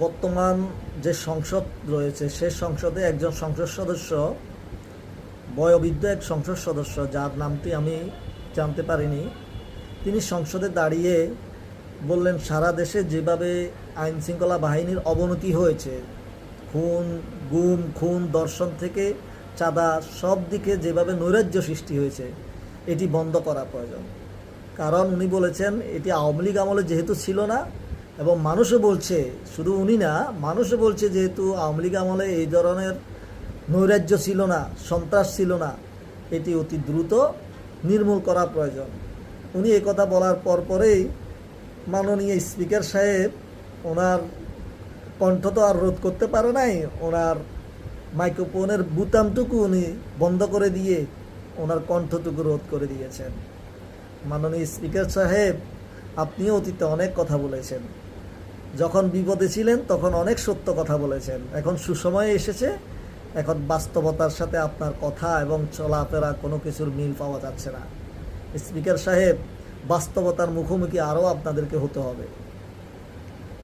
বর্তমান যে সংসদ রয়েছে সে সংসদে একজন সংসদ সদস্য, বয়োবৃদ্ধ এক সংসদ সদস্য যার নামটি আমি জানতে পারিনি, তিনি সংসদে দাঁড়িয়ে বললেন সারা দেশে যেভাবে আইন শৃঙ্খলা বাহিনীর অবনতি হয়েছে, খুন, গুম, খুন, ধর্ষণ থেকে চাঁদা, সব দিকে যেভাবে নৈরাজ্য সৃষ্টি হয়েছে, এটি বন্ধ করা প্রয়োজন। কারণ উনি বলেছেন এটি আওয়ামী লীগ আমলে যেহেতু ছিল না, এবং মানুষও বলছে, শুধু উনি না, মানুষও বলছে যেহেতু আওয়ামী লীগ আমলে এই ধরনের নৈরাজ্য ছিল না, সন্ত্রাস ছিল না, এটি অতি দ্রুত নির্মূল করা প্রয়োজন। উনি কথা বলার পরেই মাননীয় স্পিকার সাহেব ওনার কণ্ঠ তো আর রোধ করতে পারে নাই, ওনার মাইক্রোফোনের বুতামটুকু উনি বন্ধ করে দিয়ে ওনার কণ্ঠটুকু রোধ করে দিয়েছেন। মাননীয় স্পিকার সাহেব, আপনিও অতীতে অনেক কথা বলেছেন, যখন বিপদে ছিলেন তখন অনেক সত্য কথা বলেছেন, এখন সুসময়ে এসেছে, এখন বাস্তবতার সাথে আপনার কথা এবং চলাফেরা কোনো কিছুর মিল পাওয়া যাচ্ছে না। স্পিকার সাহেব, বাস্তবতার মুখোমুখি আরও আপনাদেরকে হতে হবে।